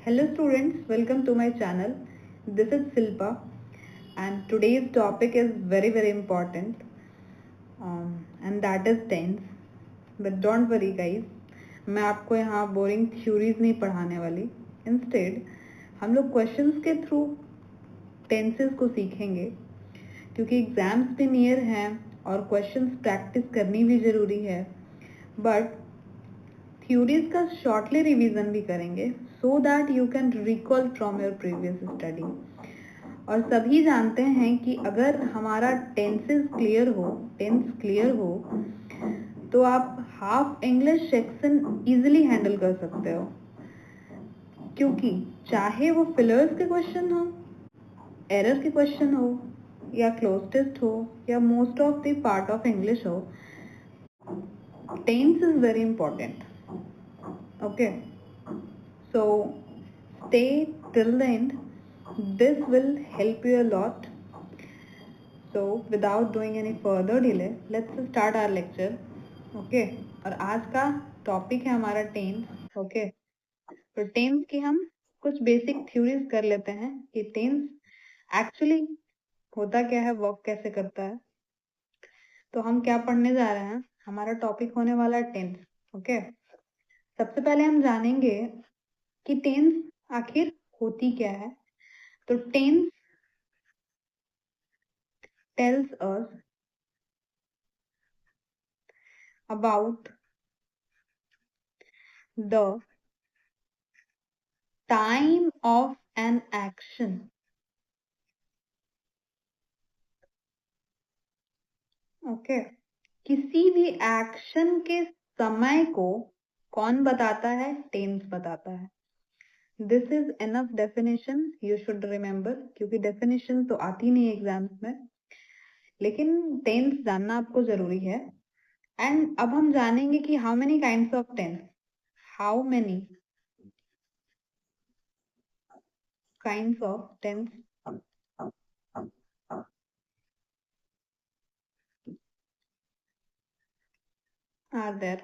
Hello students, welcome to my channel. This is Silpa and today's topic is very important and that is tense. But don't worry guys, मैं आपको यहाँ boring theories नहीं पढ़ाने वाली. Instead हम लोग questions के थ्रू टेंसेस को सीखेंगे क्योंकि एग्जाम्स भी नियर हैं और क्वेश्चंस प्रैक्टिस करनी भी ज़रूरी है. बट थ्योरीज का शॉर्टली रिवीजन भी करेंगे so that you can recall from your previous study. और सभी जानते हैं कि अगर हमारा टेंस क्लियर हो तो आप half English section easily handle कर सकते हो, क्योंकि चाहे वो फिलर्स के क्वेश्चन हो, एरर के क्वेश्चन हो या क्लोज टेस्ट हो या most of the part of English हो, tense is very important. Okay, so stay till the end. This will help you a lot. So without doing any further delay, let's start our lecture. Okay, और आज का topic है हमारा tense. Okay, तो tense की हम कुछ basic theories कर लेते हैं कि टेंस एक्चुअली होता क्या है, वर्क कैसे करता है. तो हम क्या पढ़ने जा रहे हैं, हमारा टॉपिक होने वाला है टेंस. ओके, सबसे पहले हम जानेंगे कि टेंस आखिर होती क्या है. तो tense tells us about the time of an action. Okay, किसी भी एक्शन के समय को कौन बताता है? टेंस बताता है. This is enough definition, you should remember, क्योंकि डेफिनेशन तो आती नहीं एग्जाम्स में, लेकिन टेंस जानना आपको जरूरी है. एंड अब हम जानेंगे कि how many kinds of tense, how many kinds of tense are there.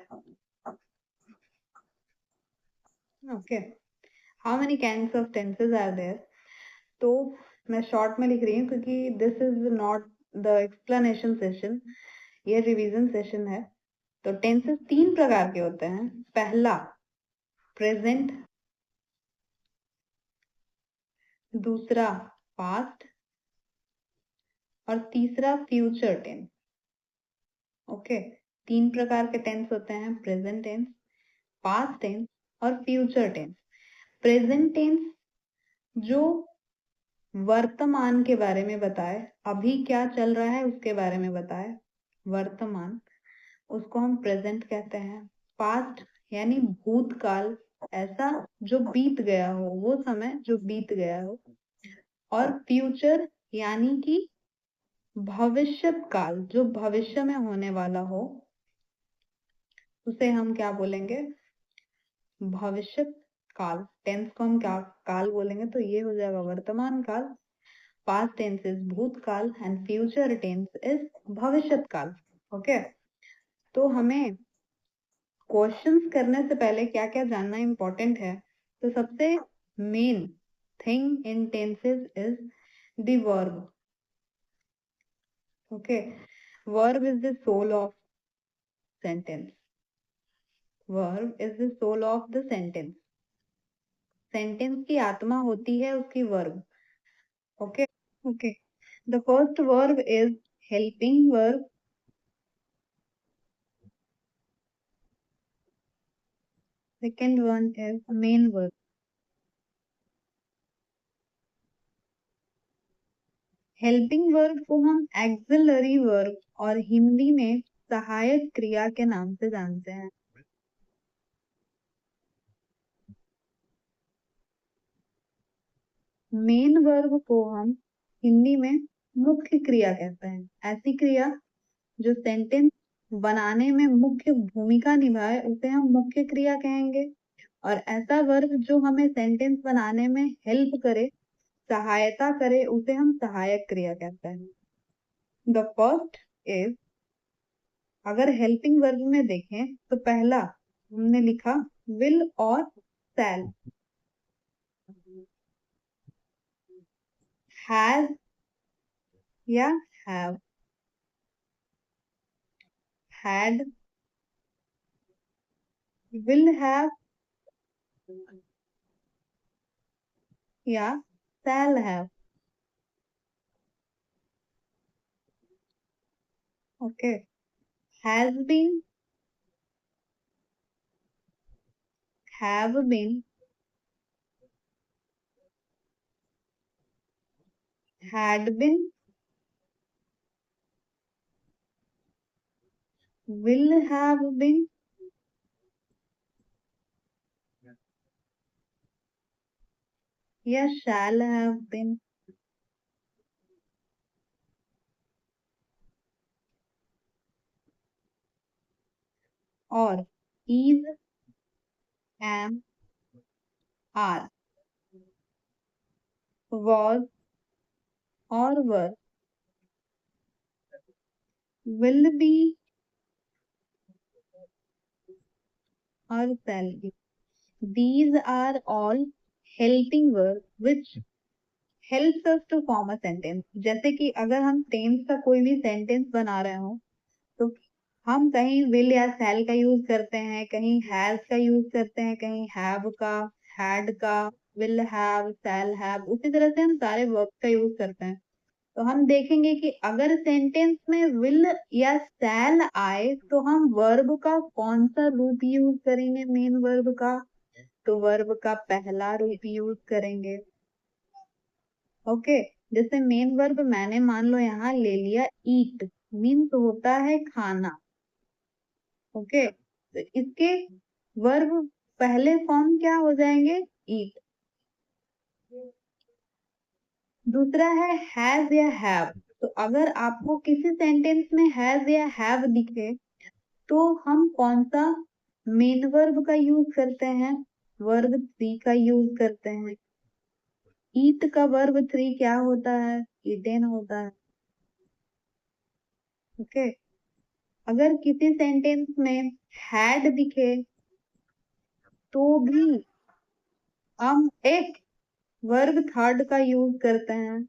Okay, how many kinds of tenses are there? तो मैं शॉर्ट में लिख रही हूँ क्योंकि this is not the explanation session, ये रिवीजन सेशन है. तो टेंसेस 3 प्रकार के होते हैं. पहला प्रेजेंट, दूसरा पास्ट और तीसरा फ्यूचर टेंस. ओके, 3 प्रकार के टेंस होते हैं, प्रेजेंट टेंस, पास्ट टेंस और फ्यूचर टेंस. प्रेजेंट टेंस जो वर्तमान के बारे में बताए, अभी क्या चल रहा है उसके बारे में बताए, वर्तमान, उसको हम प्रेजेंट कहते हैं. पास्ट यानी भूतकाल, ऐसा जो बीत गया हो, वो समय जो बीत गया हो. और फ्यूचर यानी कि भविष्य काल, जो भविष्य में होने वाला हो, उसे हम क्या बोलेंगे? भविष्य काल. टेंस को हम क्या काल बोलेंगे? तो ये हो जाएगा वर्तमान काल. पास्ट टेंस इज भूतकाल एंड फ्यूचर टेंस इज भविष्य काल. ओके, तो हमें क्वेश्चंस करने से पहले क्या क्या जानना इंपॉर्टेंट है. तो सबसे main thing in tenses is the verb. Okay, verb is the soul of sentence. Verb is the soul of the sentence. Sentence की आत्मा होती है उसकी verb. Okay okay, the first verb is helping verb. Second one is main verb. Helping verb को हम axillary verb और हिंदी में सहायक क्रिया के नाम से जानते हैं. मेन वर्ब को हम हिंदी में मुख्य क्रिया कहते हैं. ऐसी क्रिया जो सेंटेंस बनाने में मुख्य भूमिका निभाए उसे हम मुख्य क्रिया कहेंगे. और ऐसा वर्ब जो हमें सेंटेंस बनाने में हेल्प करे, सहायता करे, उसे हम सहायक क्रिया कहते हैं. द फर्स्ट इज, अगर हेल्पिंग वर्ब में देखें तो पहला हमने लिखा विल और शैल. हैज या हैव, हैड, विल हैव या shall have. Okay, has been, have been, had been, will have been, या shall have been। और is, am, are, was और were, will be और shall be। These are all helping verbs which helps us to form a sentence। जैसे कि अगर हम tense का कोई भी सेंटेंस बना रहे हो तो हम कहीं will या shall का यूज करते हैं, कहीं has का यूज करते हैं, कहीं have का, had का, will have, shall have, उसी तरह से हम सारे वर्ब का यूज करते हैं। तो हम देखेंगे कि अगर सेंटेंस में will या shall आए तो हम वर्ब का कौन सा रूप यूज करेंगे, मेन वर्ब का, तो वर्ब का पहला रूप यूज करेंगे। ओके, जैसे मेन वर्ब मैंने मान लो यहाँ ले लिया ईट, मीन्स होता है खाना। ओके, तो इसके वर्ब पहले फॉर्म क्या हो जाएंगे, ईट। दूसरा है हैज या हैव। तो अगर आपको किसी सेंटेंस में हैज या हैव दिखे तो हम कौन सा मेन वर्ब का यूज करते हैं, वर्ब थ्री का यूज करते हैं। ईट का वर्ब थ्री क्या होता है, ईटेन होता है। ओके, अगर किसी सेंटेंस में हैड दिखे तो भी हम एक वर्ब थर्ड का यूज करते हैं।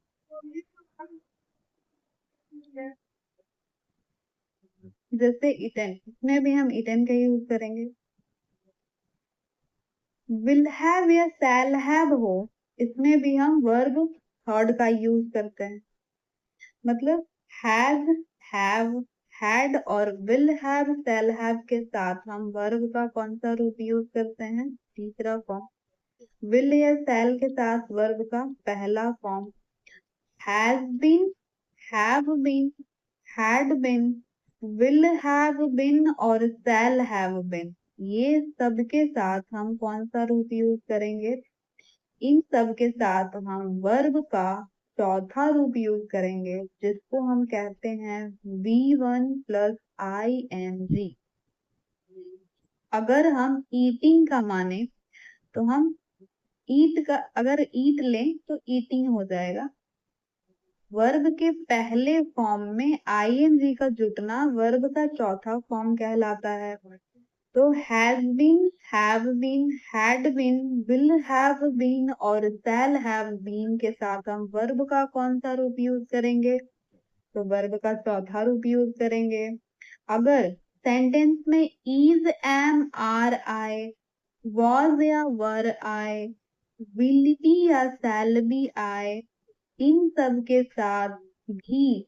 जैसे इटन, इसमें भी हम इटन का यूज करेंगे। विल हैव या शैल हैव हो, इसमें भी हम वर्ब थर्ड का यूज करते हैं। मतलब हैज, हैव, हैड और विल हैव, शैल हैव के साथ हम वर्ब का कौन सा रूप यूज करते हैं, तीसरा फॉर्म। विल या शैल के साथ वर्ब का पहला form. Has been, have been, had been, will have been और shall have been, ये सब के साथ हम कौन सा रूप यूज करेंगे, इन सब के साथ हम वर्ब का चौथा रूप यूज करेंगे जिसको हम कहते हैं V1 प्लस ING। अगर हम ईटिंग का माने तो हम ईट का, अगर ईट लें तो ईटिंग हो जाएगा। वर्ब के पहले फॉर्म में आईएनजी का जुटना वर्ब का चौथा फॉर्म कहलाता है। तो has been, have been, had been, will have been और शैल हैव बीन के साथ हम वर्ब का कौन सा रूप यूज करेंगे, तो वर्ब का चौथा रूप यूज करेंगे। अगर सेंटेंस में इज, एम, आर आए, वॉज या वर आए, विल बी या शैल बी आए, इन सब के साथ भी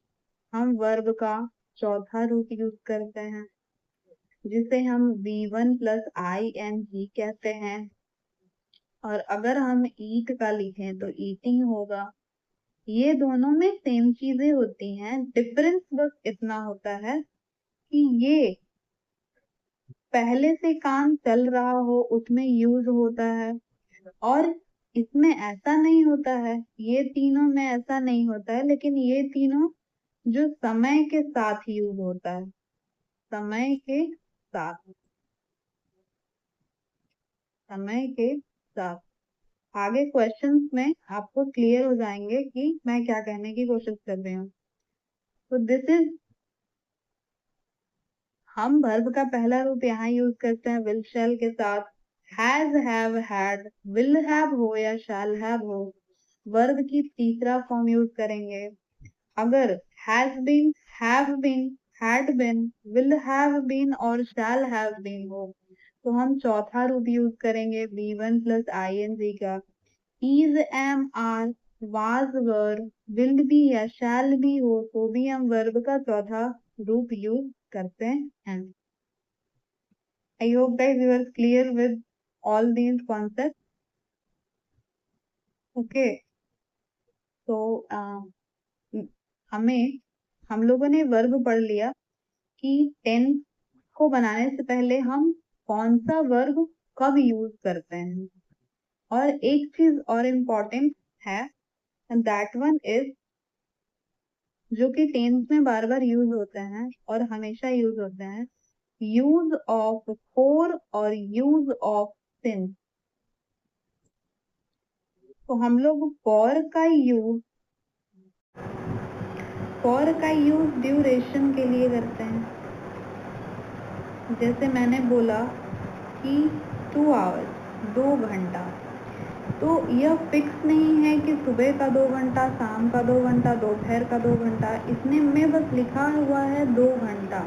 हम वर्ब का चौथा रूप यूज करते हैं जिसे हम V1 प्लस ING कहते हैं। और अगर हम ईट का लिखें तो ईटिंग होगा। ये दोनों में सेम चीजें होती हैं, डिफरेंस बस इतना होता है कि ये पहले से काम चल रहा हो उसमें यूज होता है और इसमें ऐसा नहीं होता है, ये तीनों में ऐसा नहीं होता है, लेकिन ये तीनों जो समय के साथ यूज होता है, समय के साथ, समय के साथ। आगे क्वेश्चंस में आपको क्लियर हो जाएंगे कि मैं क्या कहने की कोशिश कर रही हूँ। तो दिस इज, हम वर्ब का पहला रूप यहाँ यूज करते हैं विल शैल के साथ। Has, have, had, will have हो या शैल हैव हो, वर्ब की तीसरा फॉर्म यूज करेंगे। अगर has been, have been, had been, will have been और शैल हैव बीन हो तो हम चौथा रूप यूज करेंगे V1 प्लस ING का। Is, am, are, was, were, will be या शैल बी हो तो भी हम वर्ब का चौथा रूप यूज करते हैं। I hope guys you are clear with all these concept. Okay, तो हम लोगों ने वर्ब पढ़ लिया कि टेंस को बनाने से पहले हम कौन सा वर्ब कब यूज करते हैं। और एक चीज और इम्पोर्टेंट है, एंड दैट वन इज, जो कि टेंस में बार बार यूज होते हैं और हमेशा यूज होते हैं, यूज ऑफ फोर और यूज ऑफ सिंस। तो हम लोग फॉर का यूज ड्यूरेशन के लिए करते हैं। जैसे मैंने बोला कि 2 आवर्स, 2 घंटा, तो यह फिक्स नहीं है कि सुबह का 2 घंटा, शाम का 2 घंटा, दोपहर का 2 घंटा, इसमें में बस लिखा हुआ है 2 घंटा।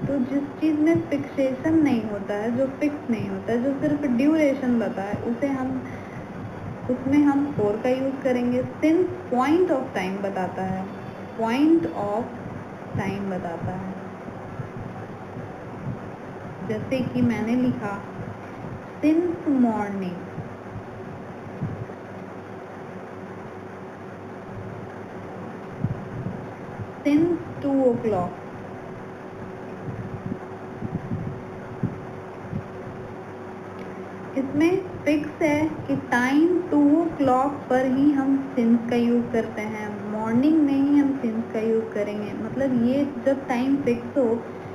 तो जिस चीज में फिक्सेशन नहीं होता है, जो फिक्स नहीं होता है, जो सिर्फ ड्यूरेशन बताता है, उसमें हम फॉर का यूज करेंगे। सिंस पॉइंट ऑफ टाइम बताता है, पॉइंट ऑफ टाइम बताता है। जैसे कि मैंने लिखा सिंस मॉर्निंग, सिंस 2 o'clock, इसमें फिक्स है कि टाइम 2 o'clock पर ही हम सिंस का यूज करते हैं, मॉर्निंग में ही हम सिंस का यूज करेंगे। मतलब ये जब टाइम फिक्स हो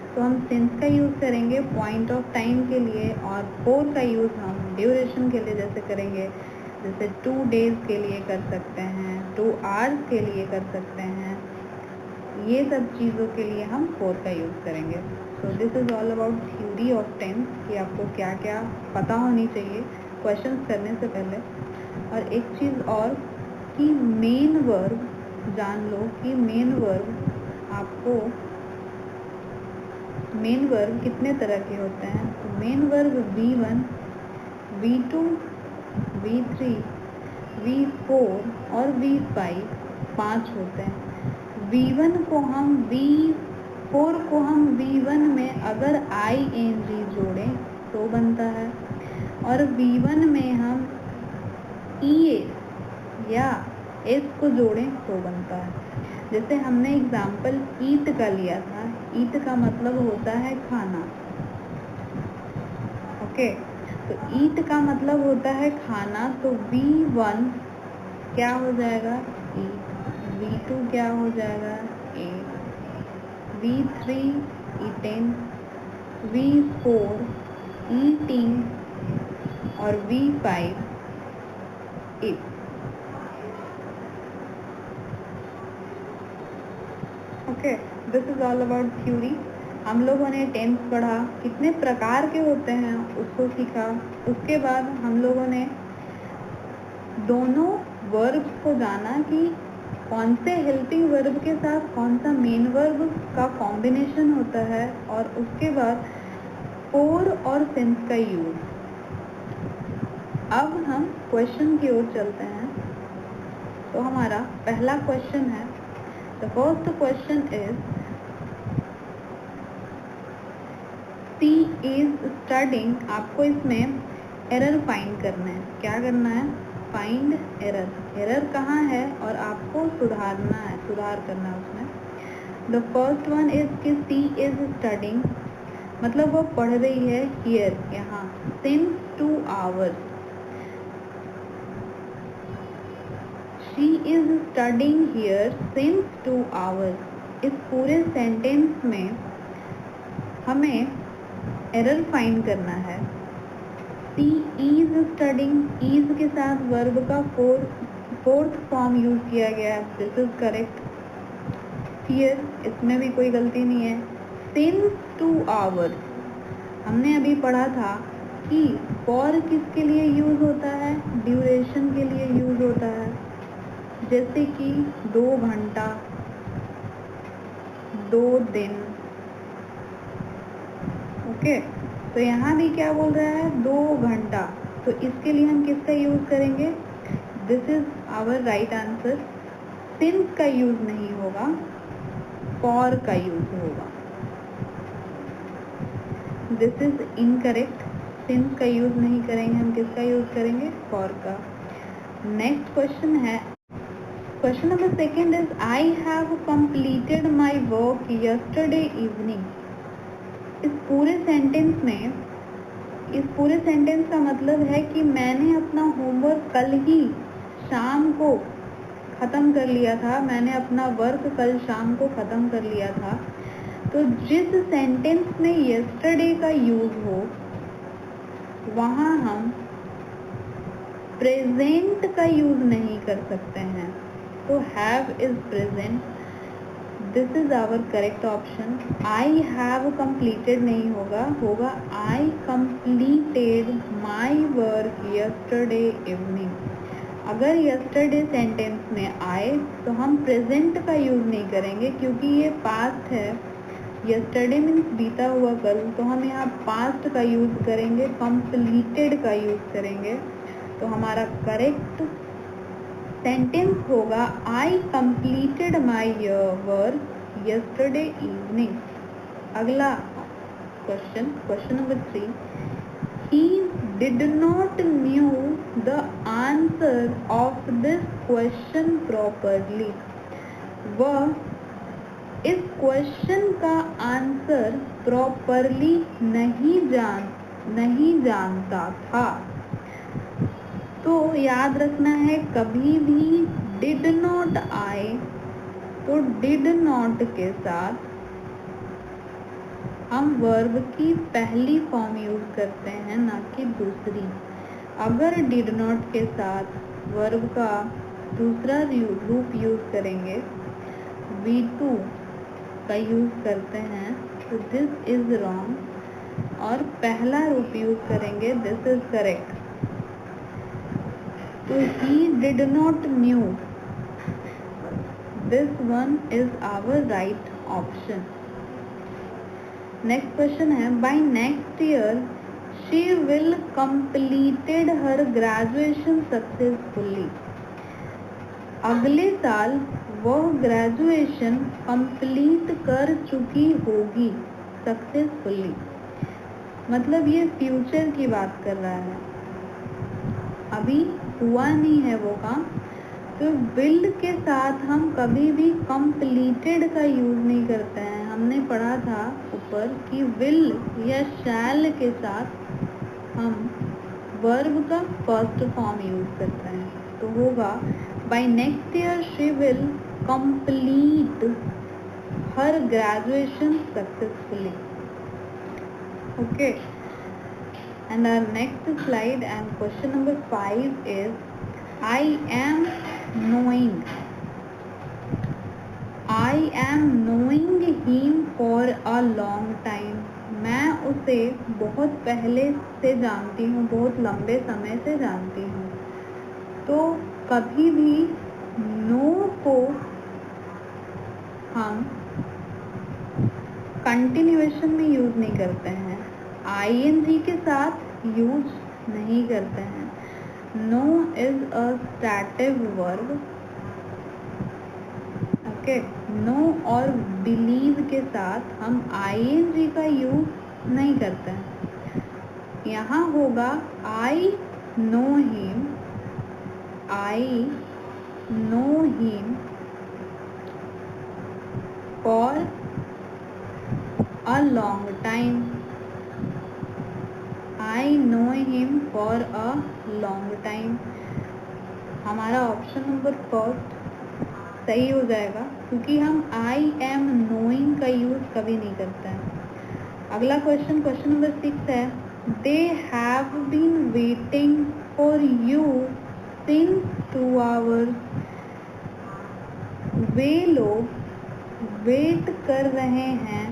तो हम सिंस का यूज करेंगे पॉइंट ऑफ टाइम के लिए, और फॉर का यूज हम ड्यूरेशन के लिए जैसे करेंगे, जैसे 2 days के लिए कर सकते हैं, 2 hours के लिए कर सकते हैं, ये सब चीज़ों के लिए हम फॉर का यूज करेंगे। So this is all about theory of tense, कि आपको क्या क्या पता होनी चाहिए क्वेश्चंस करने से पहले। और एक चीज़ और कि मेन वर्ब जान लो कि मेन वर्ब कितने तरह के होते हैं। तो main verb V1, V2, V3, V4 और V5 5 होते हैं। V4 को हम V1 में अगर ING जोड़ें तो बनता है, और V1 में हम ES या S को जोड़ें तो बनता है। जैसे हमने एग्जाम्पल ईट का लिया था, ईट का मतलब होता है खाना। ओके, तो ईट का मतलब होता है खाना, तो V1 क्या हो जाएगा, ईट, V2 क्या हो जाएगा, eight, V3 eating, V4 eating और V5 it. Okay, this is all about theory. हम लोगों ने टेंस पढ़ा, कितने प्रकार के होते हैं उसको सीखा। उसके बाद हम लोगों ने दोनों वर्ब्स को जाना कि कौन से हेल्पिंग वर्ब के साथ कौन सा मेन वर्ब का कॉम्बिनेशन होता है, और उसके बाद फॉर और सिंस का यूज। अब हम क्वेश्चन की ओर चलते हैं। तो हमारा पहला क्वेश्चन है, the first question is, she is studying. आपको इसमें एरर फाइंड करना है। क्या करना है, फाइंड एरर। एरर कहाँ है और आपको सुधारना है, सुधार करना है उसमें। द फर्स्ट वन इज कि सी इज स्टडिंग, मतलब वो पढ़ रही है हियर, यहाँ, since 2 hours। She is studying here since 2 hours। इस पूरे सेंटेंस में हमें एरर फाइंड करना है। सी इज स्टडिंग, इज के साथ वर्ब का फोर्थ फॉर्म यूज किया गया है, दिस इज करेक्ट। हियर, इसमें भी कोई गलती नहीं है। सिंस 2 hours, हमने अभी पढ़ा था कि फॉर किसके लिए यूज होता है, ड्यूरेशन के लिए यूज होता है। जैसे कि 2 घंटा, 2 दिन। ओके, तो यहाँ भी क्या बोल रहा है, 2 घंटा, तो इसके लिए हम किसका यूज करेंगे, this is our right answer. Since का यूज नहीं होगा, फॉर का यूज होगा। दिस इज इनकरेक्ट, सिंस का यूज नहीं करेंगे, हम किसका यूज करेंगे, फॉर का। नेक्स्ट क्वेश्चन है, question number second is I have completed my work yesterday evening. इस पूरे सेंटेंस का मतलब है कि मैंने अपना होमवर्क कल ही शाम को ख़त्म कर लिया था, मैंने अपना वर्क कल शाम को ख़त्म कर लिया था। तो जिस सेंटेंस में यस्टरडे का यूज हो वहाँ हम प्रेजेंट का यूज नहीं कर सकते हैं, तो have is present. This is our correct option. I have completed नहीं होगा, होगा I completed my work yesterday evening. अगर यस्टरडे सेंटेंस में आए तो हम प्रेजेंट का यूज नहीं करेंगे, क्योंकि ये पास्ट है। यस्टरडे मीन्स बीता हुआ कल, तो हम यहाँ पास्ट का यूज करेंगे, कंप्लीटेड का यूज करेंगे। तो हमारा करेक्ट सेंटेंस होगा I completed my work yesterday evening. अगला question, question number 3, he did not knew the answer of this question properly। वह इस क्वेश्चन का आंसर प्रॉपरली नहीं जानता था। तो याद रखना है, कभी भी डिड नॉट आए तो डिड नॉट के साथ हम वर्ब की पहली फॉर्म यूज करते हैं, ना कि दूसरी। अगर डिड नॉट के साथ वर्ब का दूसरा रूप यूज करेंगे, V2 का यूज करते हैं, तो दिस इज रॉन्ग, और पहला रूप यूज करेंगे, दिस इज करेक्ट। तो he did not knew, this one is our right option। Next question है, by next year she will completed her graduation successfully। अगले साल वह ग्रेजुएशन कंप्लीट कर चुकी होगी सक्सेसफुली। मतलब ये फ्यूचर की बात कर रहा है, अभी हुआ नहीं है वो काम। तो विल के साथ हम कभी भी कंप्लीटेड का यूज नहीं करते हैं। हमने पढ़ा था ऊपर कि विल या शैल के साथ हम वर्ब का फर्स्ट फॉर्म यूज करते हैं। तो होगा by next year she will complete her graduation successfully. Okay, and our next slide and question number 5 is I am knowing him for a long time। मैं उसे बहुत पहले से जानती हूँ, बहुत लंबे समय से जानती हूँ। तो कभी भी नो को हम कंटिन्यूएशन में यूज नहीं करते हैं, ing के साथ यूज नहीं करते हैं। Know is a stative verb. Okay, know और बिलीव के साथ हम ing का यूज नहीं करते हैं। यहाँ होगा I know him for a long time. I know him for a long time। हमारा ऑप्शन नंबर फर्स्ट सही हो जाएगा, क्योंकि हम I am knowing का यूज कभी नहीं करते हैं। अगला क्वेश्चन, क्वेश्चन नंबर 6 है, they have been waiting for you since 2 hours। वे लोग वेट कर रहे हैं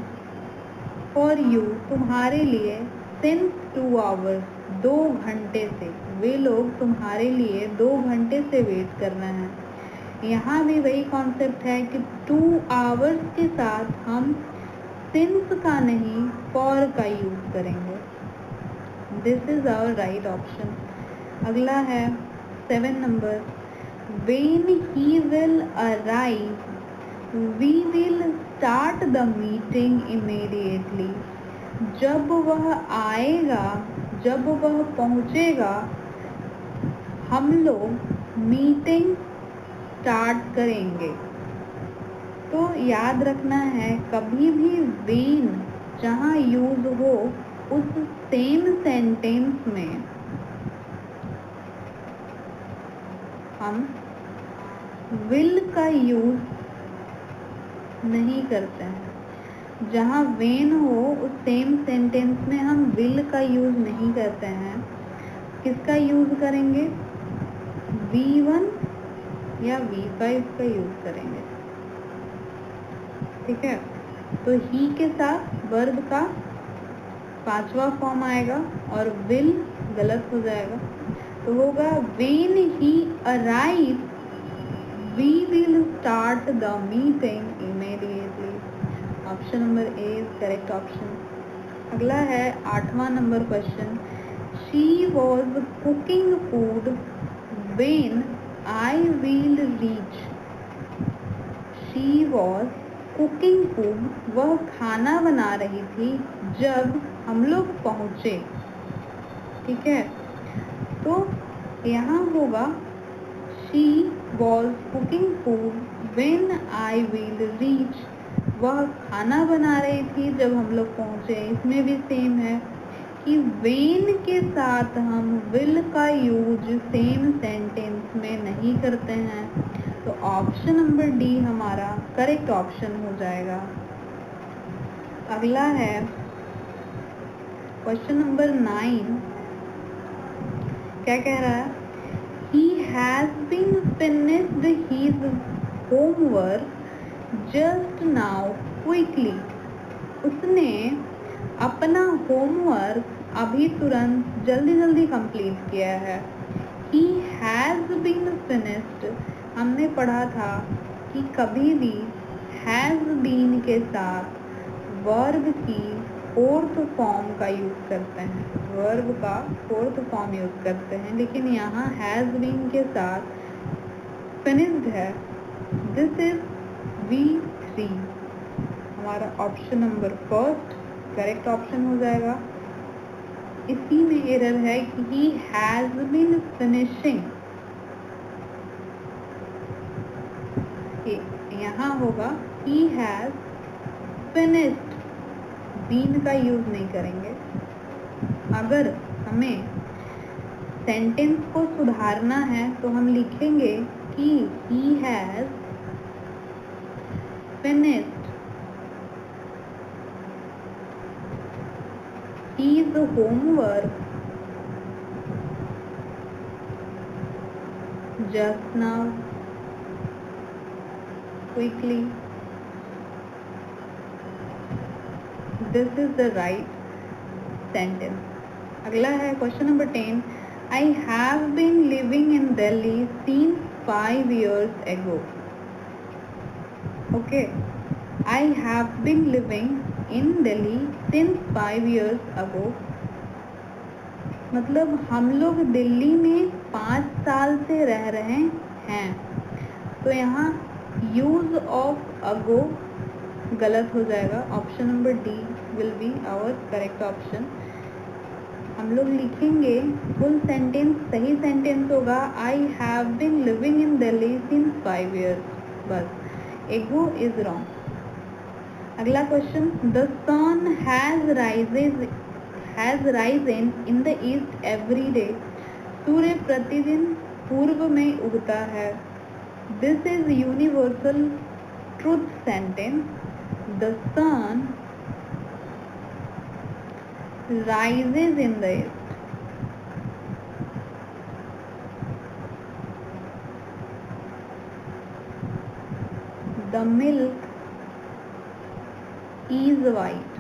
for you तुम्हारे लिए, since 2 hours 2 घंटे से। वे लोग तुम्हारे लिए 2 घंटे से वेट कर रहे हैं। यहाँ भी वही कॉन्सेप्ट है कि 2 hours के साथ हम सिंस का नहीं फॉर का यूज करेंगे। This is our right option. अगला है 7 number, when he will arrive we will start the meeting immediately। जब वह आएगा, जब वह पहुंचेगा, हम लोग मीटिंग स्टार्ट करेंगे। तो याद रखना है, कभी भी when जहाँ यूज हो उस सेम सेंटेंस में हम will का यूज नहीं करते हैं। जहाँ when हो उस सेम सेंटेंस में हम will का यूज नहीं करते हैं। किसका यूज करेंगे? V1 या V5 का यूज करेंगे। ठीक है, तो ही के साथ वर्ब का 5वां फॉर्म आएगा और will गलत हो जाएगा, तो होगा when he arrives we will start the meeting immediately। Option number A is correct option. अगला है 8वां number question, she was cooking food when I will reach। she was cooking food, वह खाना बना रही थी जब हम लोग पहुंचे। ठीक है, तो यहाँ होगा she was cooking food when I will reach। वह खाना बना रही थी जब हम लोग पहुंचे। इसमें भी सेम है कि when के साथ हम will का यूज सेम सेंटेंस में नहीं करते हैं, तो ऑप्शन नंबर डी हमारा करेक्ट ऑप्शन हो जाएगा। अगला है क्वेश्चन नंबर 9। क्या कह रहा है? He has been finished his homework just now quickly। उसने अपना होमवर्क अभी तुरंत जल्दी जल्दी कंप्लीट किया है। He has been finished, हमने पढ़ा था कि कभी भी has been के साथ वर्ब की 4th फॉर्म का यूज करते हैं, वर्ब का 4th फॉर्म यूज करते हैं, लेकिन यहाँ has been के साथ finished है। दिस इज V3, हमारा option number first correct option हो जाएगा। इसी में एरर है कि he has been finishing, यहाँ होगा he has finished, been का यूज नहीं करेंगे। अगर हमें सेंटेंस को सुधारना है तो हम लिखेंगे कि he has finished his homework just now quickly। This is the right sentence। अगला है question number 10। I have been living in Delhi since 5 years ago। Okay, I have been living in Delhi since 5 years ago। मतलब हम लोग दिल्ली में 5 साल से रह रहे हैं। तो यहाँ यूज ऑफ अगो गलत हो जाएगा। Option number D will be our correct option. हम लोग लिखेंगे फुल सेंटेंस, सही सेंटेंस होगा I have been living in Delhi since 5 years, बस एगो इज रॉन्ग। अगला question, the sun has risen in the east every day. सूर्य प्रतिदिन पूर्व में उगता है। This is universal truth sentence. The sun rises in the east। The milk is white।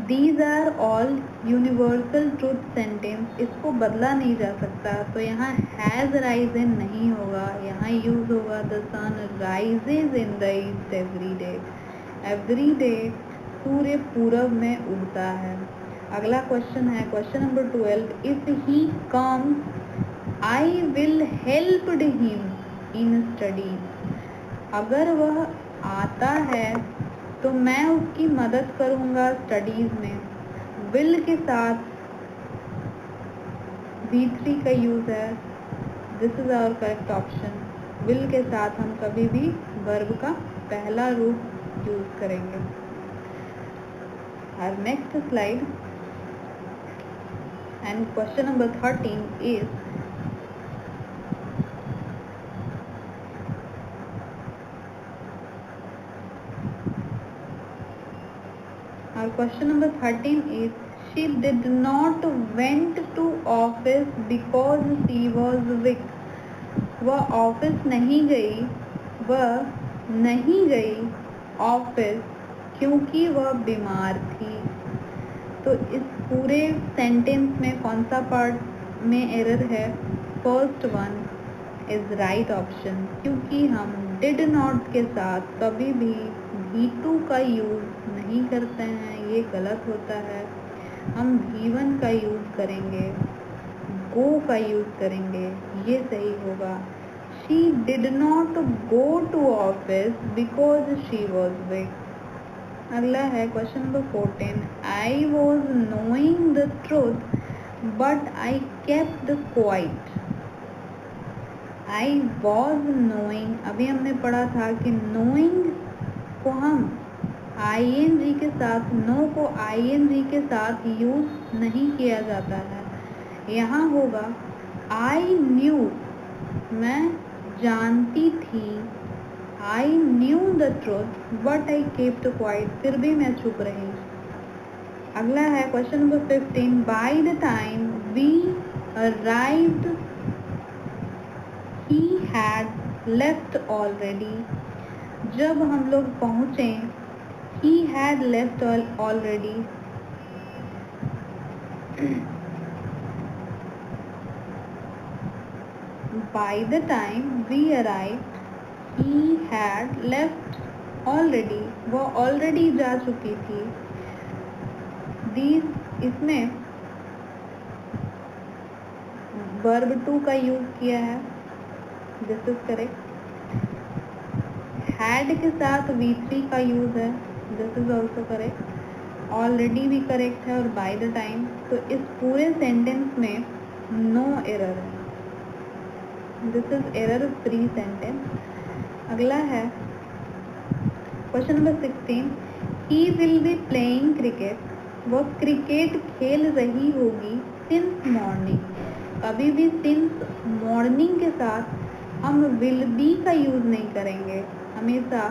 These are all universal truth sentence. इसको बदला नहीं जा सकता, तो यहाँ has risen नहीं होगा, यहाँ यूज होगा the sun rises in the east every day. Every day सूर्य पूरब में उगता है. अगला क्वेश्चन है question number 12. If he comes I will help him in studies. अगर वह आता है तो मैं उसकी मदद करूँगा स्टडीज़ में. विल के साथ V3 का यूज़ है. This is our correct option. Will के साथ हम कभी भी वर्ब का पहला रूप यूज़ करेंगे. Our next slide and question number 13 is our question number 13 is she did not went to office because she was sick. वह ऑफिस नहीं गई ऑफिस क्योंकि वह बीमार थी. तो इस पूरे सेंटेंस में कौन सा पार्ट में एरर है? First one is right option, क्योंकि हम डिड नॉट के साथ कभी भी V2 का यूज़ नहीं करते हैं, ये गलत होता है. हम V1 का यूज़ करेंगे, गो का यूज़ करेंगे, ये सही होगा. She did not go to office because she was sick. अगला है question number 14. I was knowing the truth but I kept quiet. I was knowing, अभी हमने पढ़ा था कि नोइंग को हम ing के साथ, नो को ing के साथ यूज नहीं किया जाता है. यहाँ होगा आई न्यू, मैं जानती थी. I knew the truth but I kept quiet, फिर भी मैं चुप रही. अगला है question number 15. By the time we arrived he had left already. जब हम लोग पहुँचे he had left already. By the time we arrived he had left already. वो already जा चुकी थी. These, इसमें verb to का यूज किया है. This is correct. had के साथ V3 का यूज है. This is also correct. Already भी करेक्ट है और by the time. तो इस पूरे सेंटेंस में no error है. This is error free sentence. अगला है question number 16. He will be playing cricket. वह क्रिकेट खेल रही होगी सिंस मॉर्निंग. कभी भी सिंस मॉर्निंग के साथ हम विल बी का यूज नहीं करेंगे. हमेशा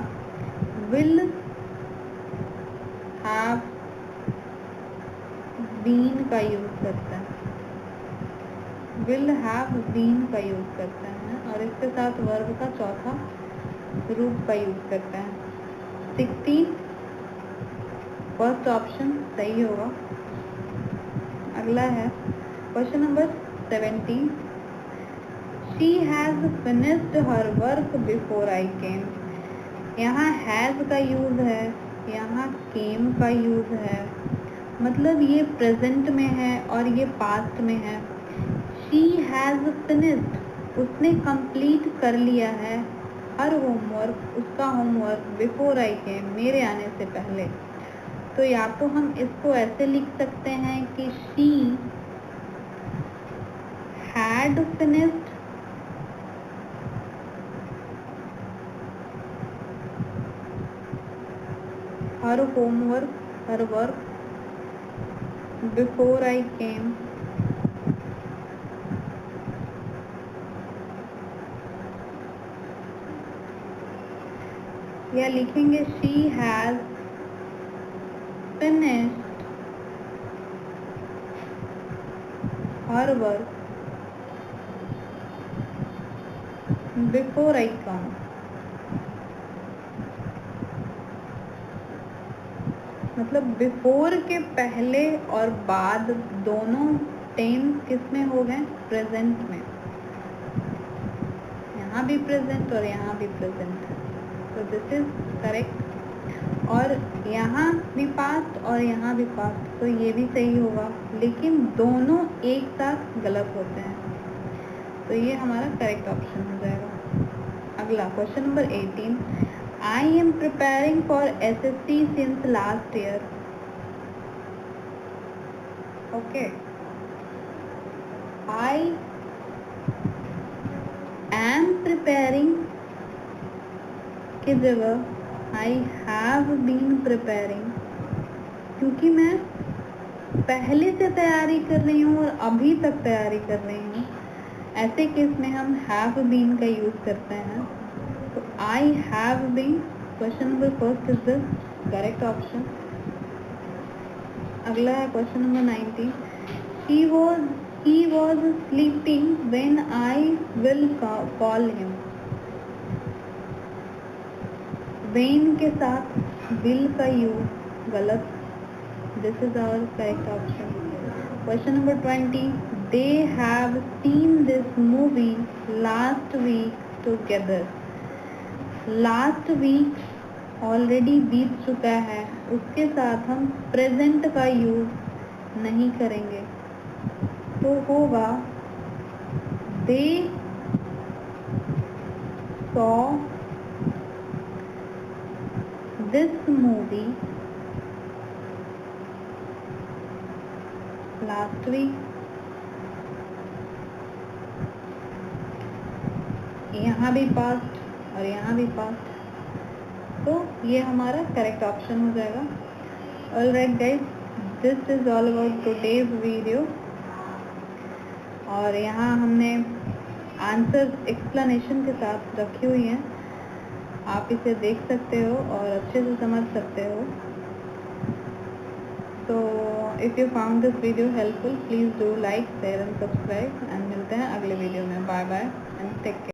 विल हैव बीन का यूज करते हैं. विल हैव बीन का यूज करते हैं और इसके साथ वर्ब का चौथा रूप का यूज करते हैं. 16 फर्स्ट ऑप्शन सही होगा. अगला है question number 17. She has finished her work before I came. यहाँ हैज का यूज है, यहाँ केम का यूज है. मतलब ये प्रेजेंट में है और ये पास्ट में है. शी हैज फिनिश्ड, उसने कंप्लीट कर लिया है हर होमवर्क, उसका होमवर्क बिफोर आई केम, मेरे आने से पहले. तो या तो हम इसको ऐसे लिख सकते हैं कि she had finished her homework, her work before I came. या लिखेंगे she has finished her work before I come. मतलब बिफोर के पहले और बाद दोनों टेंस किस में हो गए? प्रेजेंट में। यहाँ भी प्रेजेंट और यहाँ भी प्रेजेंट, तो दिस इज करेक्ट। और यहाँ भी पास्ट और यहाँ भी पास्ट, तो ये भी सही होगा, लेकिन दोनों एक साथ गलत होते हैं, तो ये हमारा करेक्ट ऑप्शन हो जाएगा। अगला question number 18, I am preparing for SSC since last year. Okay, I am preparing की जगह आई हैव बीन प्रिपेयरिंग, क्योंकि मैं पहले से तैयारी कर रही हूँ और अभी तक तैयारी कर रही हूँ, ऐसे केस में हम हैव बीन का यूज करते हैं। तो I have been, question number first is the correct option. अगला है question number 19, he was sleeping when I will call him। when के साथ will का यूज गलत, this is our correct option. Question number 20, they have seen this movie last week together। Last week already बीत चुका है, उसके साथ हम प्रेजेंट का यूज नहीं करेंगे, तो होगा they saw this movie last week। यहाँ भी पास्ट और यहाँ भी पास्ट, तो ये हमारा करेक्ट ऑप्शन हो जाएगा। Alright guys, this is all about today's video. और यहाँ हमने आंसर एक्सप्लेनेशन के साथ रखी हुई हैं, आप इसे देख सकते हो और अच्छे से समझ सकते हो। तो if you found this video helpful, please do like, share and subscribe, and मिलते हैं अगले वीडियो में। Bye bye and take care.